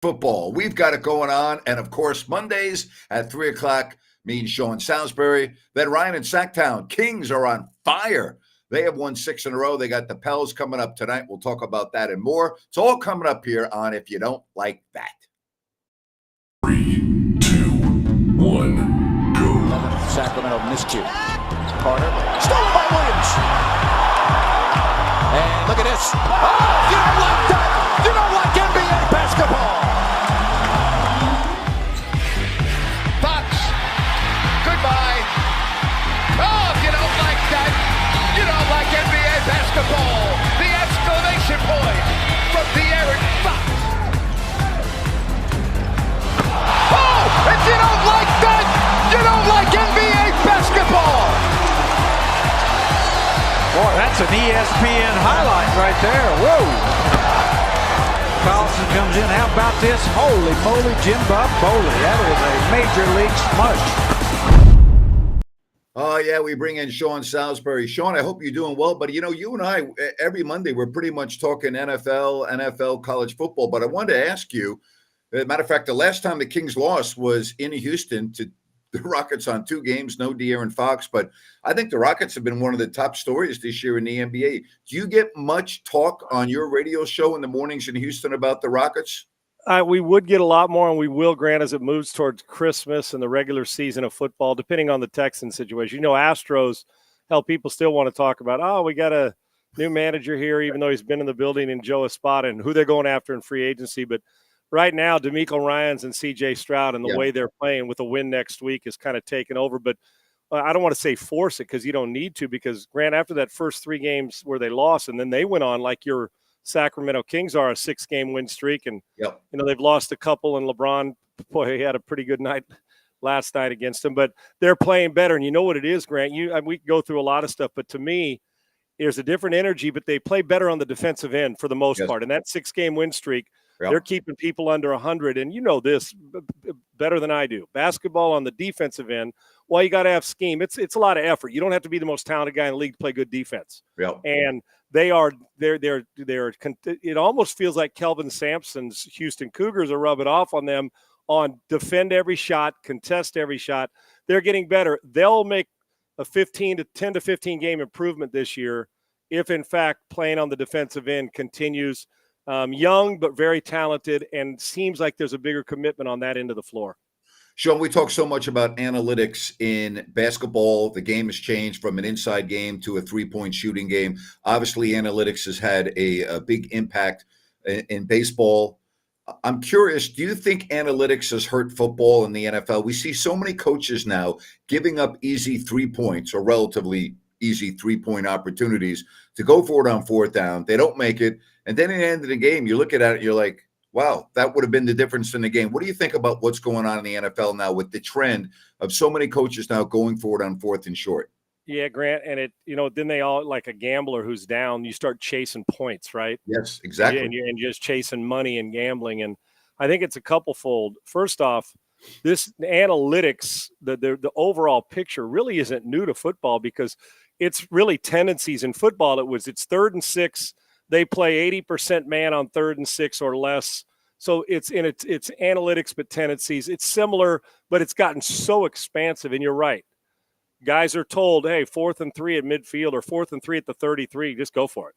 football. We've got it going on. And of course, Mondays at 3 o'clock means Sean Salisbury. Then Ryan in Sacktown. Kings are on fire. They have won 6 in a row. They got the Pels coming up tonight. We'll talk about that and more. It's all coming up here on If You Don't Like That. 3, 2, 1, go. Sacramento miscue. Carter. Stolen by Williams. And look at this. Oh, you don't like that. You don't like NBA basketball. Fox. Goodbye. Oh, if you don't like that, you don't like NBA basketball. The exclamation point from De'Aaron Fox. Oh, if you don't like that, you don't like NBA basketball. Boy, that's an ESPN highlight right there. Whoa. Carlson comes in. How about this? Holy moly, Jim Bob Foley. That is a major league smush. Oh, yeah, we bring in Sean Salisbury. Sean, I hope you're doing well. But, you and I, every Monday, we're pretty much talking NFL, college football. But I wanted to ask you, as a matter of fact, the last time the Kings lost was in Houston to the Rockets on 2 games, no De'Aaron Fox. But I think the Rockets have been one of the top stories this year in the NBA. Do you get much talk on your radio show in the mornings in Houston about the Rockets? We would get a lot more, and we will, Grant, as it moves towards Christmas and the regular season of football, depending on the Texans situation. Astros, hell, people still want to talk about, we got a new manager here, even though he's been in the building, and Joe Espada, and who they're going after in free agency. But right now, D'Amico Ryans and C.J. Stroud and the way they're playing with a win next week is kind of taken over. But I don't want to say force it because you don't need to, because, Grant, after that first 3 games where they lost and then they went on like your Sacramento Kings are, a 6-game win streak. And, they've lost a couple, and LeBron, boy, he had a pretty good night last night against them. But they're playing better. And you know what it is, Grant? We go through a lot of stuff, but to me, there's a different energy, but they play better on the defensive end for the most part. And that 6-game win streak, they're keeping people under 100. And you know this better than I do. Basketball on the defensive end, you got to have scheme. It's a lot of effort. You don't have to be the most talented guy in the league to play good defense. And they're it almost feels like Kelvin Sampson's Houston Cougars are rubbing off on them on defend every shot, contest every shot. They're getting better. They'll make a 10 to 15 game improvement this year if, in fact, playing on the defensive end continues. Young but very talented, and seems like there's a bigger commitment on that end of the floor. Sean, we talk so much about analytics in basketball. The game has changed from an inside game to a 3-point shooting game. Obviously, analytics has had a big impact in baseball. I'm curious, do you think analytics has hurt football in the NFL? We see so many coaches now giving up easy 3 points or relatively easy 3-point opportunities to go for it on 4th down. They don't make it. And then at the end of the game, you look at it, you're like, wow, that would have been the difference in the game. What do you think about what's going on in the NFL now with the trend of so many coaches now going for it on 4th and short? Yeah, Grant, and then they all, like a gambler who's down, you start chasing points, right? Yes, exactly. And you're just chasing money and gambling. And I think it's a couple-fold. First off, this analytics, the overall picture really isn't new to football, because it's really tendencies in football. It's 3rd and 6. They play 80% man on 3rd and 6 or less. So it's analytics, but tendencies. It's similar, but it's gotten so expansive. And you're right. Guys are told, hey, 4th and 3 at midfield or 4th and 3 at the 33, just go for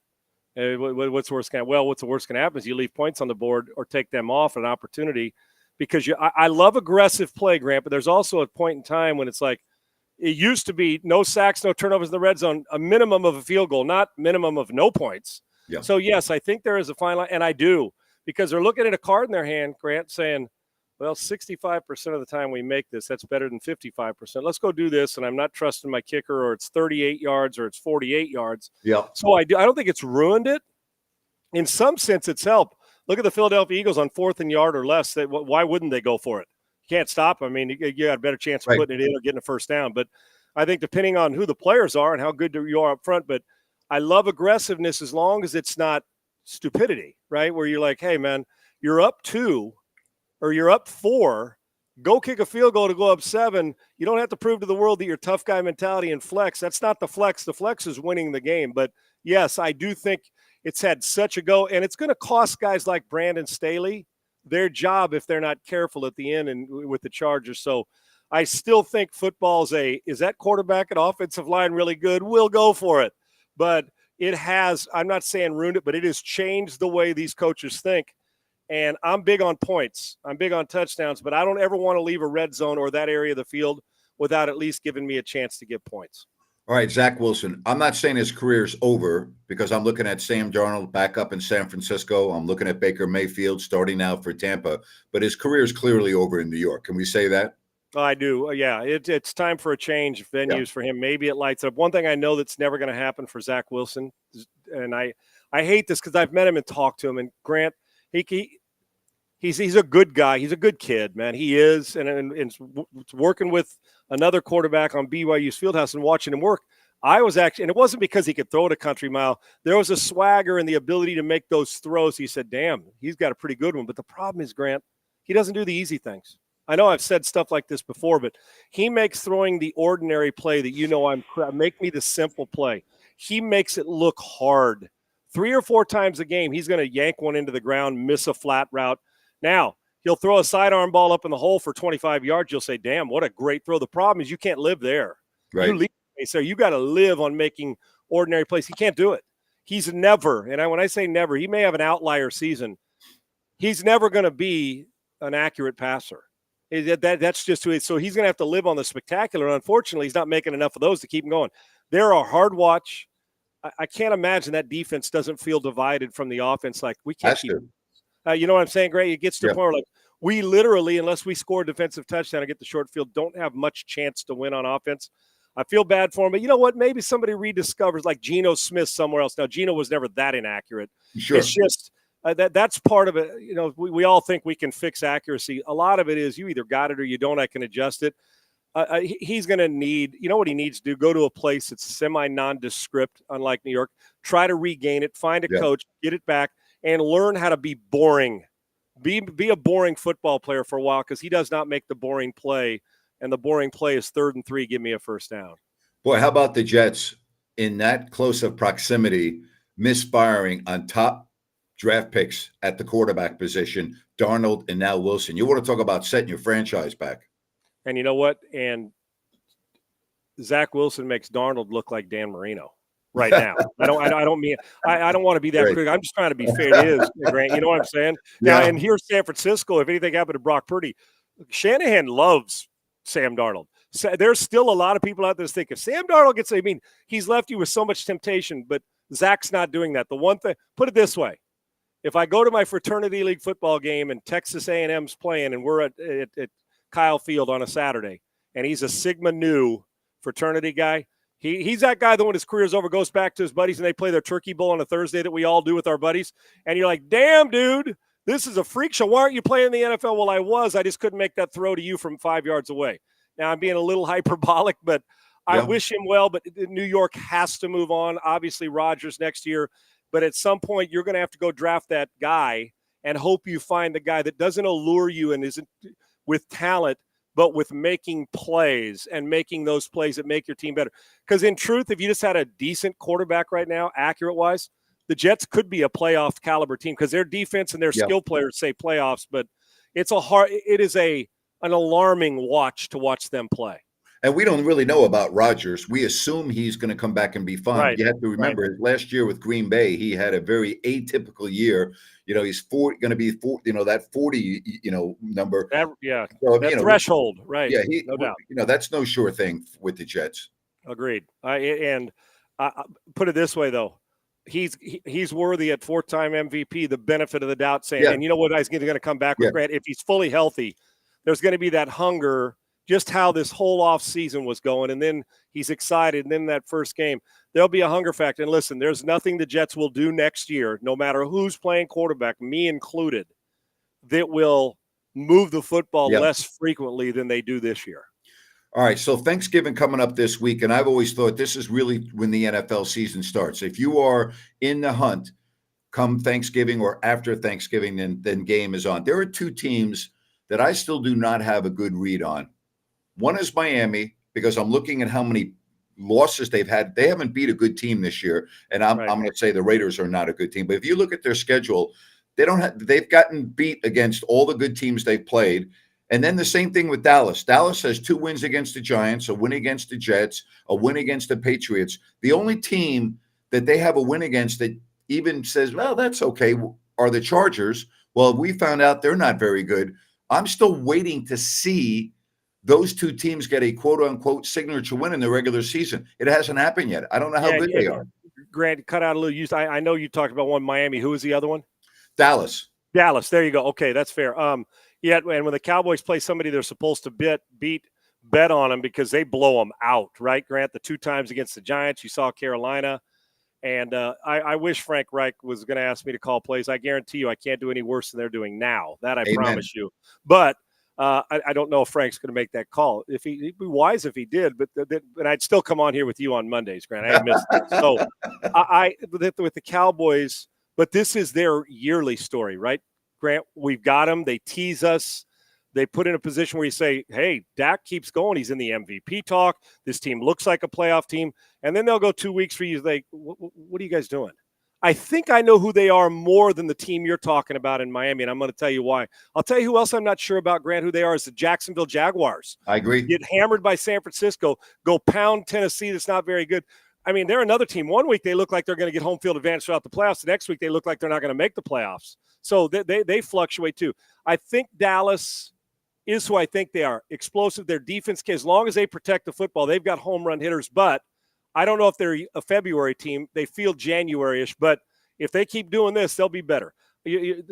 it. What's the worst going to happen? Well, what's the worst going to happen is you leave points on the board or take them off an opportunity, because I love aggressive play, Grant, but there's also a point in time when it's like, it used to be no sacks, no turnovers in the red zone, a minimum of a field goal, not minimum of no points. Yeah. So, yes, I think there is a fine line, and I do, because they're looking at a card in their hand, Grant, saying, well, 65% of the time we make this, that's better than 55%. Let's go do this, and I'm not trusting my kicker, or it's 38 yards or it's 48 yards. Yeah. So I don't think it's ruined it. In some sense, it's helped. Look at the Philadelphia Eagles on 4th and yard or less. Why wouldn't they go for it? You can't stop. I mean, you got a better chance of putting it in or getting a first down. But I think depending on who the players are and how good you are up front, but I love aggressiveness as long as it's not stupidity, right? Where you're like, hey, man, you're up 2 or you're up 4, go kick a field goal to go up 7. You don't have to prove to the world that you're tough guy mentality and flex. That's not the flex. The flex is winning the game. But, yes, I do think it's had such a go, and it's going to cost guys like Brandon Staley their job if they're not careful at the end and with the Chargers. So I still think football's is that quarterback and offensive line really good? We'll go for it. But it has, I'm not saying ruined it, but it has changed the way these coaches think. And I'm big on points. I'm big on touchdowns, but I don't ever want to leave a red zone or that area of the field without at least giving me a chance to get points. All right, Zach Wilson. I'm not saying his career's over because I'm looking at Sam Darnold back up in San Francisco. I'm looking at Baker Mayfield starting now for Tampa, but his career is clearly over in New York. Can we say that? I do. Yeah, it's time for a change of venues for him. Maybe it lights up. One thing I know that's never going to happen for Zach Wilson, and I hate this because I've met him and talked to him. And Grant, he's a good guy. He's a good kid, man. He is, and working with another quarterback on BYU's Fieldhouse and watching him work. I was actually, and it wasn't because he could throw it a country mile. There was a swagger and the ability to make those throws. He said, "Damn, he's got a pretty good one." But the problem is, Grant, he doesn't do the easy things. I know I've said stuff like this before, but he makes throwing the ordinary play that make me the simple play. He makes it look hard. 3 or 4 times a game, he's going to yank one into the ground, miss a flat route. Now, he'll throw a sidearm ball up in the hole for 25 yards. You'll say, damn, what a great throw. The problem is you can't live there. Right. You got to live on making ordinary plays. He can't do it. He's never, and when I say never, he may have an outlier season. He's never going to be an accurate passer. That's just who he is. So he's going to have to live on the spectacular. Unfortunately, he's not making enough of those to keep him going. They're a hard watch. I can't imagine that defense doesn't feel divided from the offense. Like, we can't keep you know what I'm saying, Gray? It gets to the point where, like, we literally, unless we score a defensive touchdown and get the short field, don't have much chance to win on offense. I feel bad for him, but you know what? Maybe somebody rediscovers, like Geno Smith somewhere else. Now, Geno was never that inaccurate. Sure. It's just that's part of it. You know, we all think we can fix accuracy. A lot of it is you either got it or you don't. I can adjust it. He's going to need, you know what he needs to do? Go to a place that's semi-nondescript, unlike New York. Try to regain it, find a coach, get it back, and learn how to be boring. Be a boring football player for a while, because he does not make the boring play, and the boring play is 3rd and 3. Give me a first down. Boy, how about the Jets in that close of proximity, misfiring on top draft picks at the quarterback position, Darnold and now Wilson. You want to talk about setting your franchise back. And you know what? And Zach Wilson makes Darnold look like Dan Marino right now. I don't want to be that quick. I'm just trying to be fair. It is, Grant. You know what I'm saying? Yeah. Now, and here's San Francisco. If anything happened to Brock Purdy, Shanahan loves Sam Darnold. So there's still a lot of people out there that think if Sam Darnold gets, he's left you with so much temptation, but Zach's not doing that. The one thing, put it this way. If I go to my fraternity league football game and Texas A&M's playing and we're at Kyle Field on a Saturday, and he's a Sigma Nu fraternity guy, he's that guy that when his career's over goes back to his buddies and they play their turkey bowl on a Thursday that we all do with our buddies, and you're like, damn, dude, this is a freak show. Why aren't you playing in the NFL? Well, I just couldn't make that throw to you from 5 yards away. Now, I'm being a little hyperbolic, but I wish him well, but New York has to move on. Obviously, Rodgers next year. But at some point, you're going to have to go draft that guy and hope you find the guy that doesn't allure you and isn't with talent, but with making plays and making those plays that make your team better. Because in truth, if you just had a decent quarterback right now, accurate-wise, the Jets could be a playoff caliber team because their defense and their skill players say playoffs. But it is an alarming watch to watch them play. And we don't really know about Rodgers. We assume he's going to come back and be fine. Right. You have to remember, last year with Green Bay, he had a very atypical year. You know, he's going to be that 40, number. So, threshold, right? Yeah, no doubt. That's no sure thing with the Jets. Agreed. And put it this way, though. He's worthy at 4-time MVP, the benefit of the doubt, saying, and you know what he's going to come back with, Grant? If he's fully healthy, there's going to be that hunger, just how this whole off season was going. And then he's excited. And then that first game, there'll be a hunger factor. And listen, there's nothing the Jets will do next year, no matter who's playing quarterback, me included, that will move the football less frequently than they do this year. All right, so Thanksgiving coming up this week, and I've always thought this is really when the NFL season starts. If you are in the hunt come Thanksgiving or after Thanksgiving, then game is on. There are 2 teams that I still do not have a good read on. One is Miami, because I'm looking at how many losses they've had. They haven't beat a good team this year, and I'm going to say the Raiders are not a good team. But if you look at their schedule, they've gotten beat against all the good teams they've played. And then the same thing with Dallas. Dallas has 2 wins against the Giants, a win against the Jets, a win against the Patriots. The only team that they have a win against that even says, well, that's okay, are the Chargers. Well, we found out they're not very good. I'm still waiting to see those 2 teams get a quote-unquote signature win in the regular season. It hasn't happened yet. I don't know how good they are. Grant, cut out a little. I know you talked about one Miami. Who was the other one? Dallas. There you go. Okay, that's fair. Yeah, and when the Cowboys play somebody they're supposed to bet on them because they blow them out, right, Grant? The 2 times against the Giants, you saw Carolina. And I wish Frank Reich was going to ask me to call plays. I guarantee you I can't do any worse than they're doing now. That I promise you. But I don't know if Frank's going to make that call. He'd be wise if he did, but I'd still come on here with you on Mondays, Grant. I missed it. So with the Cowboys, but this is their yearly story, right, Grant? We've got them. They tease us. They put in a position where you say, hey, Dak keeps going. He's in the MVP talk. This team looks like a playoff team. And then they'll go 2 weeks for you. Like, what are you guys doing? I think I know who they are more than the team you're talking about in Miami, and I'm going to tell you why. I'll tell you who else I'm not sure about, Grant, who they are is the Jacksonville Jaguars. I agree. Get hammered by San Francisco, go pound Tennessee that's not very good. I mean, they're another team. 1 week they look like they're going to get home field advantage throughout the playoffs. The next week they look like they're not going to make the playoffs. So they fluctuate too. I think Dallas is who I think they are. Explosive. Their defense, as long as they protect the football, they've got home run hitters. But I don't know if they're a February team. They feel January-ish. But if they keep doing this, they'll be better.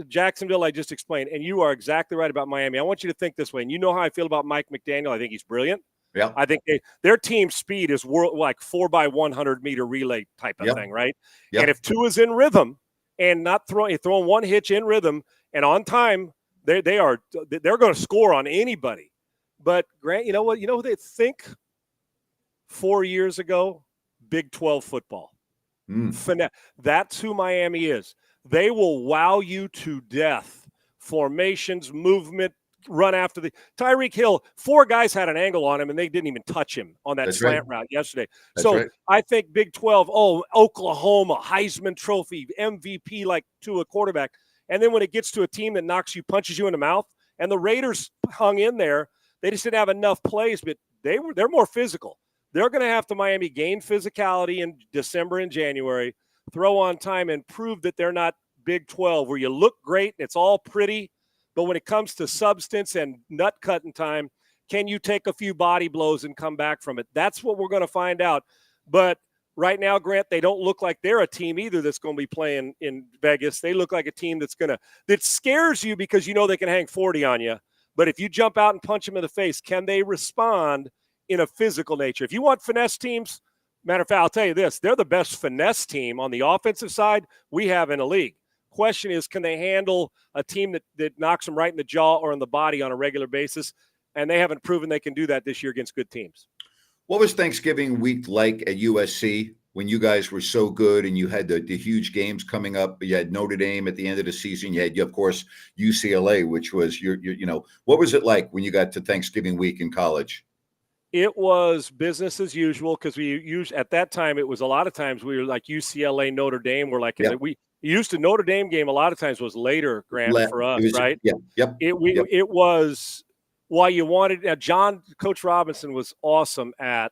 Jacksonville, I just explained. And you are exactly right about Miami. I want you to think this way. And you know how I feel about Mike McDaniel. I think he's brilliant. Yeah. I think their team speed is like 4x100 meter relay type of thing, right? Yep. And if Tua's in rhythm and not throwing one hitch in rhythm and on time, they're going to score on anybody. But Grant, you know what? You know who they think 4 years ago? Big 12 football. That's who Miami is. They will wow you to death. Formations, movement, run after the Tyreek Hill. 4 guys had an angle on him, and they didn't even touch him on that slant route yesterday. I think Big 12, Oklahoma, Heisman Trophy, MVP like to a quarterback. And then when it gets to a team that punches you in the mouth, and the Raiders hung in there, they just didn't have enough plays, but they're more physical. They're going to have to Miami gain physicality in December and January, throw on time, and prove that they're not Big 12, where you look great and it's all pretty, but when it comes to substance and nut cutting time, can you take a few body blows and come back from it? That's what we're going to find out. But right now, Grant, they don't look like they're a team either that's going to be playing in Vegas. They look like a team that scares you because you know they can hang 40 on you. But if you jump out and punch them in the face, can they respond in a physical nature? If you want finesse teams, matter of fact, I'll tell you this, they're the best finesse team on the offensive side we have in the league. Question is, can they handle a team that knocks them right in the jaw or in the body on a regular basis? And they haven't proven they can do that this year against good teams. What was Thanksgiving week like at USC when you guys were so good and you had the huge games coming up? You had Notre Dame at the end of the season. You had, of course, UCLA, which was what was it like when you got to Thanksgiving week in college? It was business as usual because at that time, it was a lot of times we were like UCLA, Notre Dame. We're like, we used to Notre Dame game a lot of times was later, Grant, for us, right? Yeah. Yep. It was why you wanted Coach Robinson was awesome at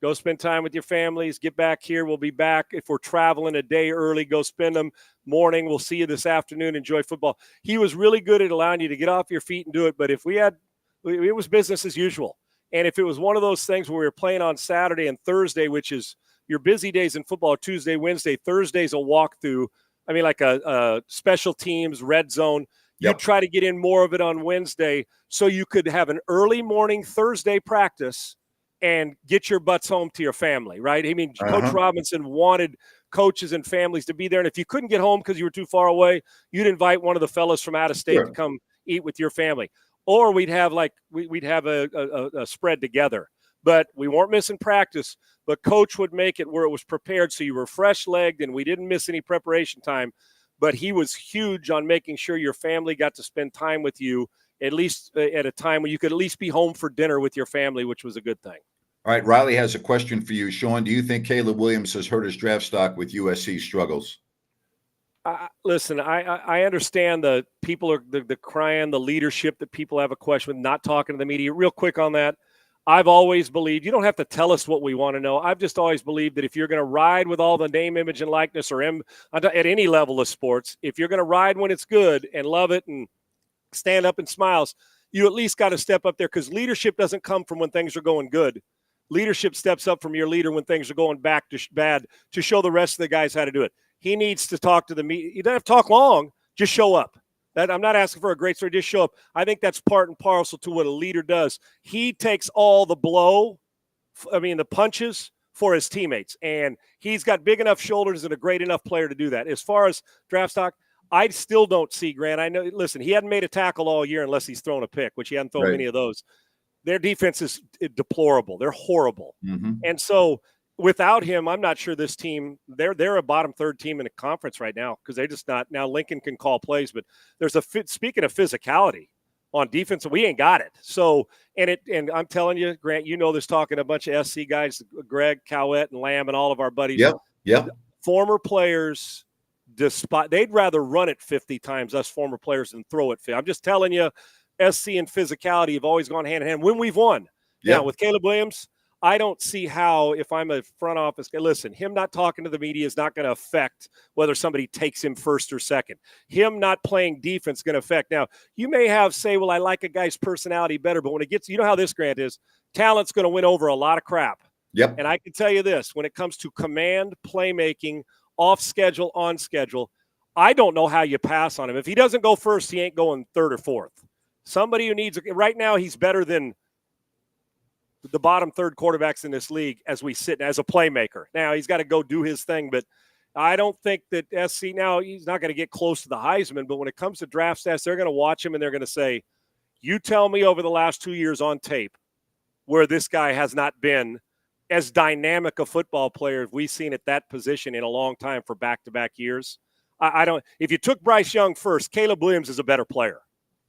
go spend time with your families, get back here. We'll be back. If we're traveling a day early, go spend them morning. We'll see you this afternoon. Enjoy football. He was really good at allowing you to get off your feet and do it. But it was business as usual. And if it was one of those things where we were playing on Saturday and Thursday, which is your busy days in football, Tuesday, Wednesday, Thursday's a walkthrough. I mean, like a special teams, red zone. You try to get in more of it on Wednesday so you could have an early morning Thursday practice and get your butts home to your family, right? I mean, Coach Robinson wanted coaches and families to be there. And if you couldn't get home because you were too far away, you'd invite one of the fellas from out of state to come eat with your family. Or we'd have a spread together. But we weren't missing practice. But Coach would make it where it was prepared so you were fresh-legged and we didn't miss any preparation time. But he was huge on making sure your family got to spend time with you, at least at a time when you could at least be home for dinner with your family, which was a good thing. All right, Riley has a question for you. Sean, do you think Caleb Williams has hurt his draft stock with USC struggles? Listen, I understand the people are the crying, the leadership that people have a question with, not talking to the media. Real quick on that, I've always believed you don't have to tell us what we want to know. I've just always believed that if you're going to ride with all the name, image, and likeness, or at any level of sports, if you're going to ride when it's good and love it and stand up and smiles, you at least got to step up there, because leadership doesn't come from when things are going good. Leadership steps up from your leader when things are going back to bad, to show the rest of the guys how to do it. He needs to talk to the media. You don't have to talk long. Just show up. I'm not asking for a great story. Just show up. I think that's part and parcel to what a leader does. He takes all the the punches for his teammates, and he's got big enough shoulders and a great enough player to do that. As far as draft stock, I still don't see Grant. I know. Listen, he hadn't made a tackle all year unless he's thrown a pick, which he hadn't thrown many of those. Their defense is deplorable. They're horrible, and so without him, I'm not sure this team, they're a bottom third team in the conference right now, because they're just not. Now Lincoln can call plays, but there's speaking of physicality on defense, we ain't got it. So, and I'm telling you, Grant, you know this, talking to a bunch of SC guys, Greg, Cowett, and Lamb, and all of our buddies. Yep. Former players, they'd rather run it 50 times, us former players, than throw it 50. I'm just telling you, SC and physicality have always gone hand in hand when we've won. Now, with Caleb Williams, I don't see how, if I'm a front office guy, listen, him not talking to the media is not going to affect whether somebody takes him first or second. Him not playing defense is going to affect. Now, you may say, well, I like a guy's personality better, but when it gets, you know how this, Grant, is, talent's going to win over a lot of crap. Yep. And I can tell you this, when it comes to command, playmaking, off schedule, on schedule, I don't know how you pass on him. If he doesn't go first, he ain't going third or fourth. Somebody who needs, right now, he's better than the bottom third quarterbacks in this league as we sit as a playmaker. Now he's got to go do his thing, but I don't think that SC, now he's not going to get close to the Heisman, but when it comes to draft stats, they're going to watch him and they're going to say, you tell me over the last 2 years on tape where this guy has not been as dynamic a football player as we've seen at that position in a long time for back-to-back years. I don't, if you took Bryce Young first, Caleb Williams is a better player.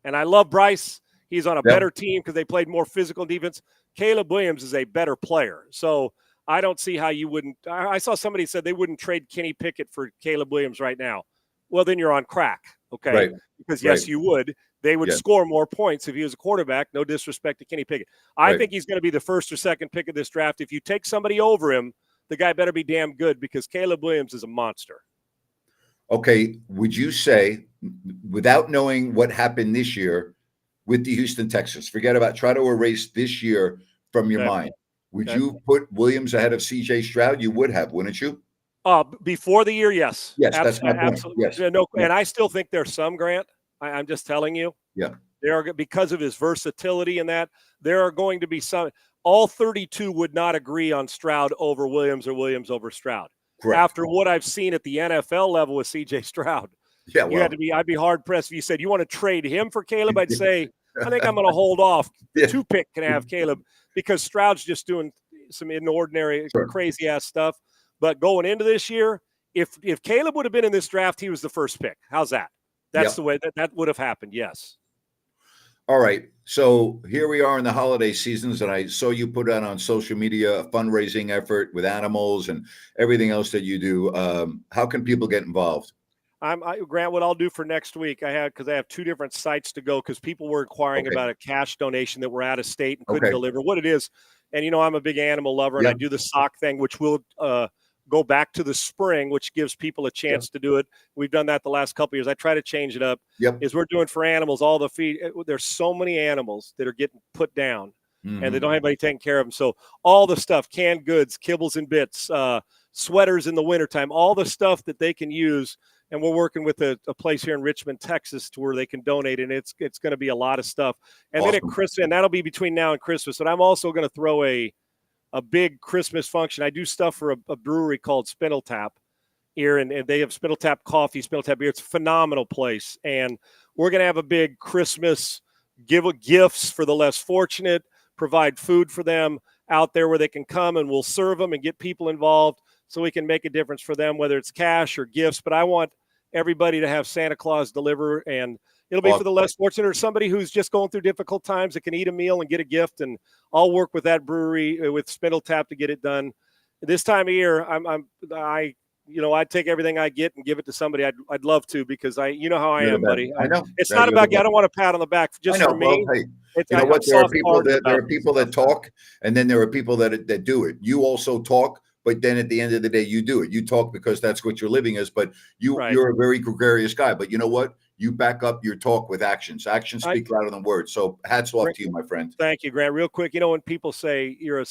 And I love Bryce. He's on a better team because they played more physical defense. Caleb Williams is a better player. So I don't see how you wouldn't. I saw somebody said they wouldn't trade Kenny Pickett for Caleb Williams right now. Well, then you're on crack, okay? Right. Because, yes, you would. They would score more points if he was a quarterback. No disrespect to Kenny Pickett. I think he's going to be the first or second pick of this draft. If you take somebody over him, the guy better be damn good, because Caleb Williams is a monster. Okay, would you say, without knowing what happened this year with the Houston Texans, try to erase this year from your mind, would you put Williams ahead of CJ Stroud? You would have, wouldn't you? Before the year, yes. Yes, that's my point. Absolutely. Yes. No, and I still think there's some, Grant. I'm just telling you. Yeah. There are, because of his versatility and that, there are going to be some. All 32 would not agree on Stroud over Williams or Williams over Stroud. Correct. After what I've seen at the NFL level with CJ Stroud, I'd be hard pressed if you said you want to trade him for Caleb. I'd say I think I'm going to hold off. The 2 pick can have Caleb, because Stroud's just doing some inordinary, crazy ass stuff. But going into this year, if Caleb would have been in this draft, he was the first pick. How's that? That's the way that would have happened. Yes. All right. So here we are in the holiday seasons, and I saw you put out on social media a fundraising effort with animals and everything else that you do. How can people get involved? Grant, what I'll do for next week, I have 2 different sites to go, because people were inquiring about a cash donation that were out of state and couldn't deliver. What it is, and I'm a big animal lover, and I do the sock thing, which will go back to the spring, which gives people a chance to do it. We've done that the last couple of years. I try to change it up. Is we're doing for animals all the feed. There's so many animals that are getting put down, and they don't have anybody taking care of them. So all the stuff, canned goods, kibbles and bits, sweaters in the wintertime, all the stuff that they can use. And we're working with a place here in Richmond, Texas, to where they can donate, and it's going to be a lot of stuff. And then at Christmas, and that'll be between now and Christmas. But I'm also going to throw a big Christmas function. I do stuff for a brewery called Spindle Tap here, and they have Spindle Tap coffee, Spindle Tap beer. It's a phenomenal place, and we're going to have a big Christmas gifts for the less fortunate, provide food for them out there where they can come, and we'll serve them and get people involved so we can make a difference for them, whether it's cash or gifts. But I want everybody to have Santa Claus deliver, and it'll be for the less fortunate, or somebody who's just going through difficult times that can eat a meal and get a gift. And I'll work with that brewery with Spindle Tap to get it done. This time of year, I'd take everything I get and give it to somebody. I'd love to, because you know how I You're the am, best. buddy. I know. It's Yeah, not you're about, the I don't want a pat on the back just I know. for me. Well, hey, It's, you know I'm what? There are soft-hearted about people that stuff. talk, and then there are people that do it. You also talk, but then at the end of the day, you do it. You talk because that's what your living is. But Right. you're a very gregarious guy. But you know what? You back up your talk with actions. Actions speak louder than words. So hats off to you, my friend. Thank you, Grant. Real quick, when people say you're a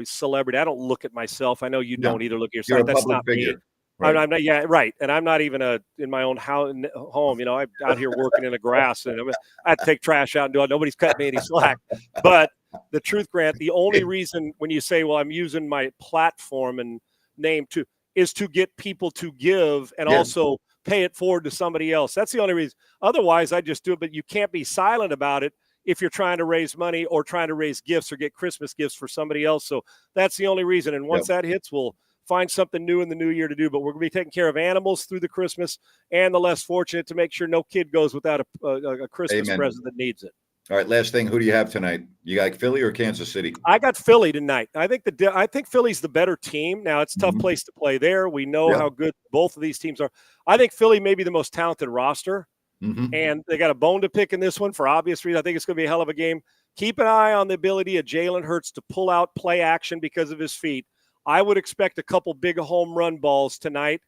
celebrity, I don't look at myself. I know you don't either look at yourself. You're a That's public not figure. me. Right. I'm not, yeah, right. And I'm not even in my own home. I'm out here working in the grass, and I take trash out and do it. Nobody's cutting me any slack. But the truth, Grant, the only reason when you say, well, I'm using my platform and name is to get people to give and also pay it forward to somebody else. That's the only reason. Otherwise, I just do it. But you can't be silent about it if you're trying to raise money or trying to raise gifts or get Christmas gifts for somebody else. So that's the only reason. And once that hits, we'll find something new in the new year to do. But we're going to be taking care of animals through the Christmas and the less fortunate to make sure no kid goes without a Christmas present that needs it. All right, last thing. Who do you have tonight? You got Philly or Kansas City? I got Philly tonight. I think Philly's the better team. Now, it's a tough place to play there. We know how good both of these teams are. I think Philly may be the most talented roster, and they got a bone to pick in this one for obvious reasons. I think it's going to be a hell of a game. Keep an eye on the ability of Jalen Hurts to pull out play action because of his feet. I would expect a couple big home run balls tonight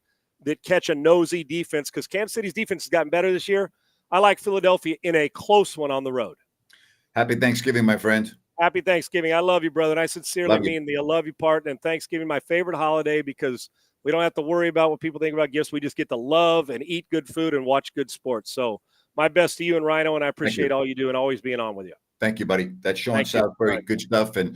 that catch a nosy defense, because Kansas City's defense has gotten better this year. I like Philadelphia in a close one on the road. Happy Thanksgiving, my friend. Happy Thanksgiving. I love you, brother. And I sincerely mean the I love you part. And Thanksgiving, my favorite holiday, because we don't have to worry about what people think about gifts. We just get to love and eat good food and watch good sports. So my best to you and Rhino, and I appreciate all you do and always being on with you. Thank you, buddy. That's Sean Salisbury. Good stuff. And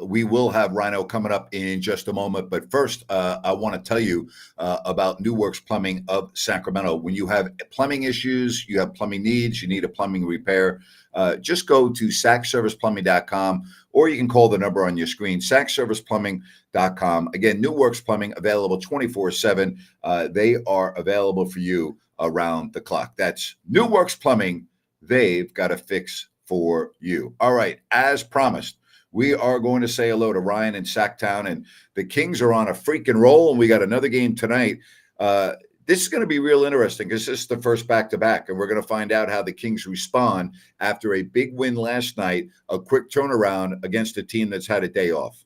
we will have Rhino coming up in just a moment. But first, I want to tell you about New Works Plumbing of Sacramento. When you have plumbing issues, you have plumbing needs, you need a plumbing repair, just go to sacserviceplumbing.com, or you can call the number on your screen, sacserviceplumbing.com. Again, New Works Plumbing, available 24/7. They are available for you around the clock. That's New Works Plumbing. They've got a fix for you. All right. As promised, we are going to say hello to Ryan in Sacktown, and the Kings are on a freaking roll, and we got another game tonight. This is going to be real interesting because this is the first back-to-back, and we're going to find out how the Kings respond after a big win last night, a quick turnaround against a team that's had a day off.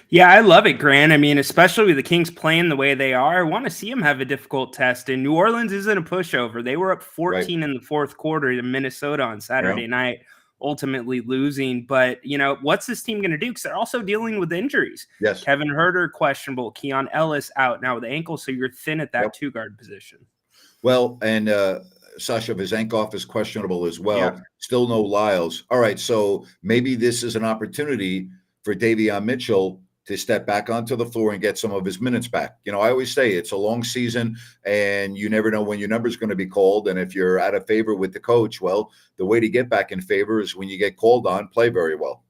Yeah, I love it, Grant. I mean, especially with the Kings playing the way they are, I want to see them have a difficult test. And New Orleans isn't a pushover. They were up 14 in the fourth quarter in Minnesota on Saturday night, ultimately losing. But, what's this team going to do? Because they're also dealing with injuries. Yes. Kevin Huerter, questionable. Keon Ellis out now with the ankle, so you're thin at that two-guard position. Well, and Sasha Vezenkov is questionable as well. Yeah. Still no Lyles. All right, so maybe this is an opportunity for Davion Mitchell to step back onto the floor and get some of his minutes back. I always say it's a long season, and you never know when your number is going to be called. And if you're out of favor with the coach, well, the way to get back in favor is when you get called on, play very well.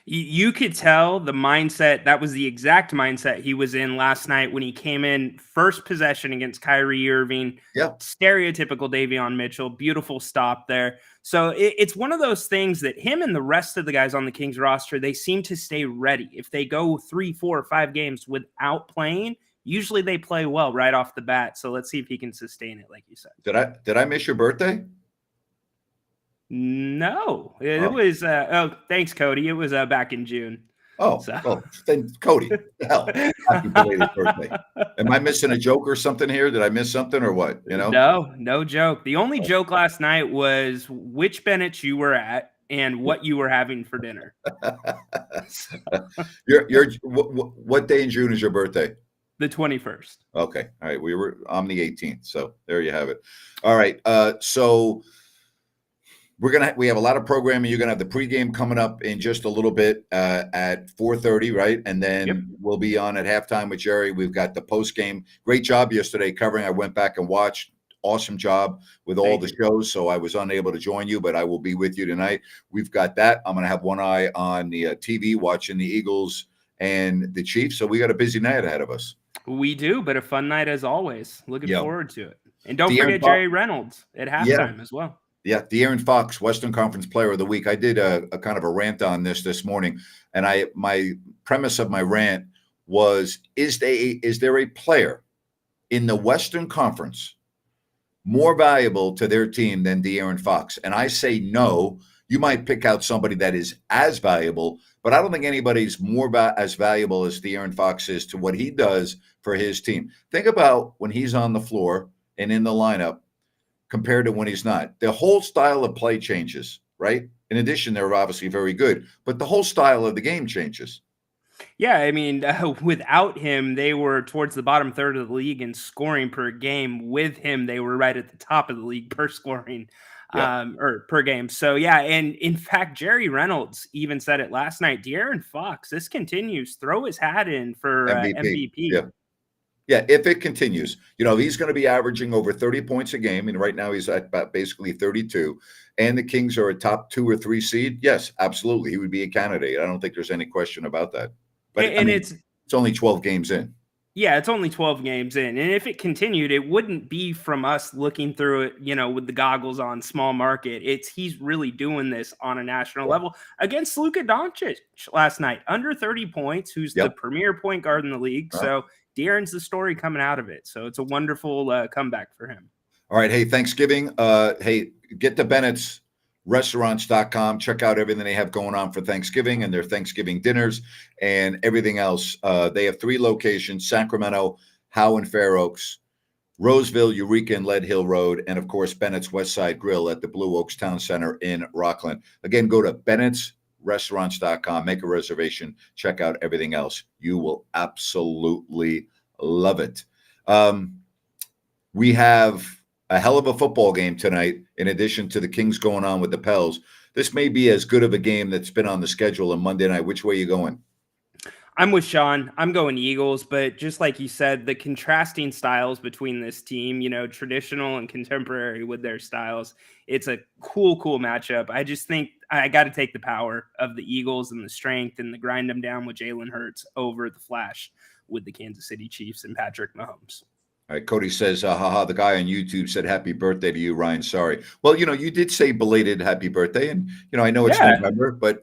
You could tell the mindset. That was the exact mindset he was in last night when he came in first possession against Kyrie Irving. Yeah. Stereotypical Davion Mitchell. Beautiful stop there. So it's one of those things that him and the rest of the guys on the Kings roster, they seem to stay ready. If they go 3, 4, 5 games without playing, usually they play well right off the bat. So let's see if he can sustain it, like you said. Did I miss your birthday? No, it was. Thanks, Cody. It was back in June. Oh, then Cody, hell, happy belated birthday. Am I missing a joke or something here? Did I miss something or what? No joke. The only joke last night was which Bennett you were at and what you were having for dinner. What day in June is your birthday? The 21st. Okay. All right. I'm the 18th. So there you have it. All right. So we have a lot of programming. You're gonna have the pregame coming up in just a little bit at 4:30, right? And then we'll be on at halftime with Jerry. We've got the postgame. Great job yesterday covering. I went back and watched. Awesome job with all the shows. So I was unable to join you, but I will be with you tonight. We've got that. I'm gonna have one eye on the TV watching the Eagles and the Chiefs. So we got a busy night ahead of us. We do, but a fun night as always. Looking forward to it. And don't forget Jerry Reynolds at halftime as well. Yeah, De'Aaron Fox, Western Conference Player of the Week. I did a kind of a rant on this morning, and my premise of my rant was: is there a player in the Western Conference more valuable to their team than De'Aaron Fox? And I say no. You might pick out somebody that is as valuable, but I don't think anybody's as valuable as De'Aaron Fox is to what he does for his team. Think about when he's on the floor and in the lineup compared to when he's not. The whole style of play changes, right? In addition, they're obviously very good, but the whole style of the game changes. Yeah, I mean, without him, they were towards the bottom third of the league in scoring per game. With him, they were right at the top of the league per scoring, or per game. So, yeah, and in fact, Jerry Reynolds even said it last night. De'Aaron Fox, this continues. Throw his hat in for MVP. Yeah, if it continues. He's going to be averaging over 30 points a game, and right now he's at about basically 32, and the Kings are a top 2 or 3 seed. Yes, absolutely. He would be a candidate. I don't think there's any question about that. But it's only 12 games in. Yeah, it's only 12 games in. And if it continued, it wouldn't be from us looking through it, with the goggles on, small market. He's really doing this on a national level against Luka Doncic last night, under 30 points, who's the premier point guard in the league. So De'Aaron's the story coming out of it. So it's a wonderful comeback for him. All right. Hey, Thanksgiving. Hey, get to Bennett's restaurants.com. Check out everything they have going on for Thanksgiving and their Thanksgiving dinners and everything else. They have 3 locations: Sacramento, Howe and Fair Oaks, Roseville, Eureka, and Lead Hill Road, and of course Bennett's West Side Grill at the Blue Oaks Town Center in Rockland. Again, go to bennettsrestaurants.com, make a reservation, check out everything else. You will absolutely love it. We have a hell of a football game tonight, in addition to the Kings going on with the Pels. This may be as good of a game that's been on the schedule on Monday night. Which way are you going? I'm with Sean. I'm going Eagles, but just like you said, the contrasting styles between this team, traditional and contemporary with their styles, it's a cool matchup. I just think I got to take the power of the Eagles and the strength and the grind them down with Jalen Hurts over the flash with the Kansas City Chiefs and Patrick Mahomes. All right, Cody says, the guy on YouTube said happy birthday to you, Ryan. Sorry. Well, you did say belated happy birthday. And, I know it's November, but,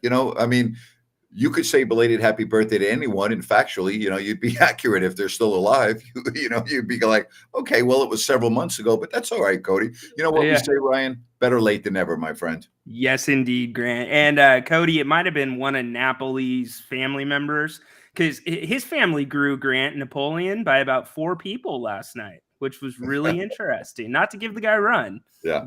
you could say belated happy birthday to anyone. And factually, you'd be accurate if they're still alive. You'd be like, okay, well, it was several months ago, but that's all right, Cody. You know what we say, Ryan? Better late than never, my friend. Yes, indeed, Grant. And Cody, it might have been one of Napoli's family members, because his family grew Grant Napoleon by about 4 people last night, which was really interesting. Not to give the guy a run. Yeah.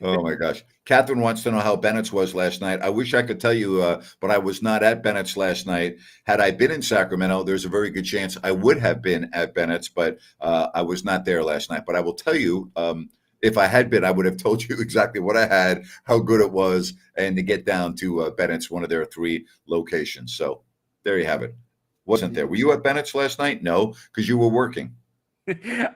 Oh, my gosh. Catherine wants to know how Bennett's was last night. I wish I could tell you, but I was not at Bennett's last night. Had I been in Sacramento, there's a very good chance I would have been at Bennett's, but I was not there last night. But I will tell you, if I had been, I would have told you exactly what I had, how good it was, and to get down to Bennett's, one of their 3 locations. So there you have it. Wasn't there? Were you at Bennett's last night? No, because you were working.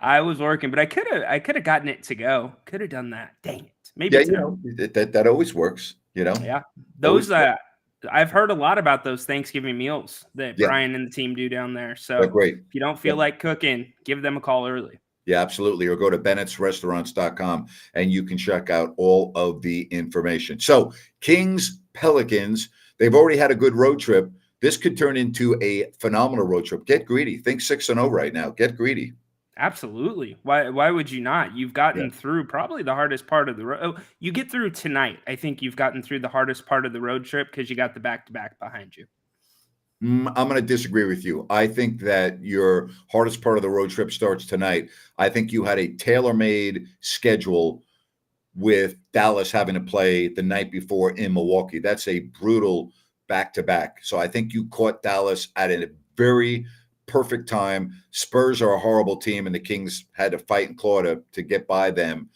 I was working, but I could have gotten it to go. Could have done that. Dang it. Maybe that always works. Yeah. Those I've heard a lot about those Thanksgiving meals that Brian and the team do down there. So great. If you don't feel like cooking, give them a call early. Yeah, absolutely. Or go to bennettsrestaurants.com and you can check out all of the information. So Kings, Pelicans, they've already had a good road trip. This could turn into a phenomenal road trip. Get greedy. Think 6-0 right now. Get greedy. Absolutely. Why would you not? You've gotten through probably the hardest part of the road. Oh, you get through tonight. I think you've gotten through the hardest part of the road trip because you got the back-to-back behind you. I'm going to disagree with you. I think that your hardest part of the road trip starts tonight. I think you had a tailor-made schedule with Dallas having to play the night before in Milwaukee. That's a brutal back-to-back. So I think you caught Dallas at a very perfect time. Spurs are a horrible team, and the Kings had to fight and claw to get by them.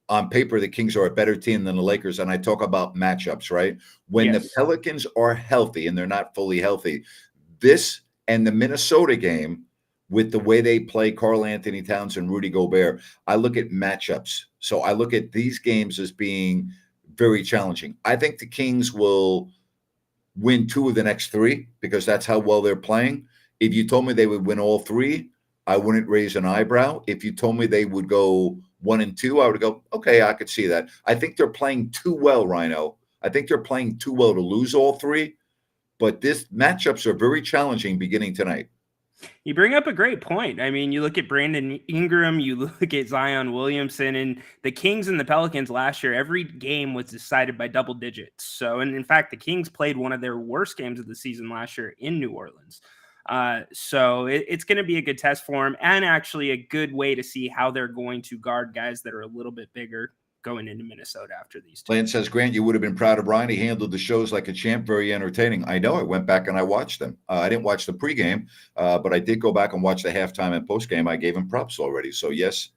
On paper, the Kings are a better team than the Lakers, and I talk about matchups, right? When the Pelicans are healthy, and they're not fully healthy, this and the Minnesota game, with the way they play Karl Anthony Towns and Rudy Gobert, I look at matchups. So I look at these games as being very challenging. I think the Kings will win 2 of the next 3 because that's how well they're playing. If you told me they would win all 3, I wouldn't raise an eyebrow. If you told me they would go 1 and 2, I would go, okay, I could see that. I think they're playing too well, Rhino. I think they're playing too well to lose all 3. But this matchups are very challenging beginning tonight. You bring up a great point. I mean, you look at Brandon Ingram, you look at Zion Williamson, and the Kings and the Pelicans last year, every game was decided by double digits. So, and in fact, the Kings played one of their worst games of the season last year in New Orleans. So it's going to be a good test for him, and actually a good way to see how they're going to guard guys that are a little bit bigger going into Minnesota after these two. Lance says, Grant, you would have been proud of Ryan. He handled the shows like a champ, very entertaining. I know. I went back and I watched them. I didn't watch the pregame, but I did go back and watch the halftime and postgame. I gave him props already. So yes,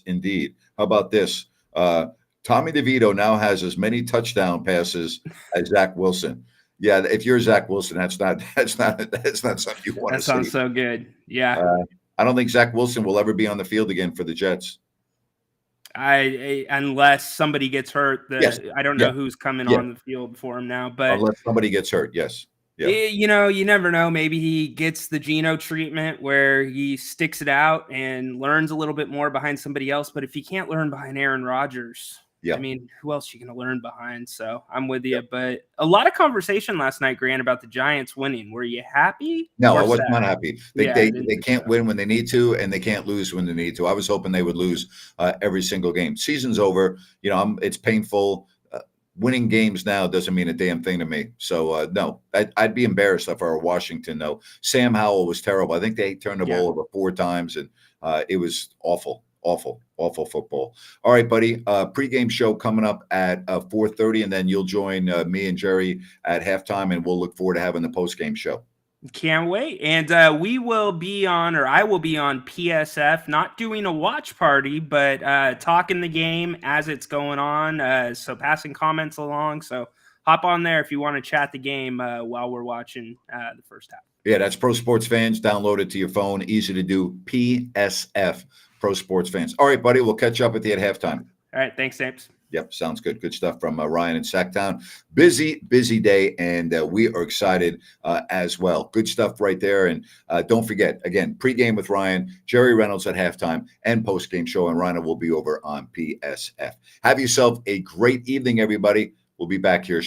indeed. How about this? Tommy DeVito now has as many touchdown passes as Zach Wilson. Yeah, if you're Zach Wilson, that's not something you want to see. That sounds so good. Yeah. I don't think Zach Wilson will ever be on the field again for the Jets. Unless somebody gets hurt, Yes. I don't know who's coming on the field for him now, but unless somebody gets hurt, yes. Yeah. You know, you never know. Maybe he gets the Geno treatment where he sticks it out and learns a little bit more behind somebody else. But if he can't learn behind Aaron Rodgers, I mean, who else are you going to learn behind? So I'm with you. But a lot of conversation last night, Grant, about the Giants winning. Were you happy? No, I was not happy. They can't so. win when they need to, and they can't lose when they need to. I was hoping they would lose every single game. Season's over. You know, it's painful. Winning games now doesn't mean a damn thing to me. So, no, I'd be embarrassed if I were Washington, though. Sam Howell was terrible. I think they turned the ball over 4 times, and it was awful football. All right, buddy. Pregame show coming up at 4:30, and then you'll join me and Jerry at halftime, and we'll look forward to having the postgame show. Can't wait. And we will be on, or I will be on PSF, not doing a watch party, but talking the game as it's going on. So passing comments along. So hop on there if you want to chat the game while we're watching the first half. Yeah, that's Pro Sports Fans. Download it to your phone. Easy to do. PSF, Pro Sports Fans. All right, buddy. We'll catch up with you at halftime. All right. Thanks, James. Yep, sounds good. Good stuff from Ryan in Sacktown. Busy day, and we are excited as well. Good stuff right there. And don't forget, again, pregame with Ryan, Jerry Reynolds at halftime, and postgame show, and Ryan will be over on PSF. Have yourself a great evening, everybody. We'll be back here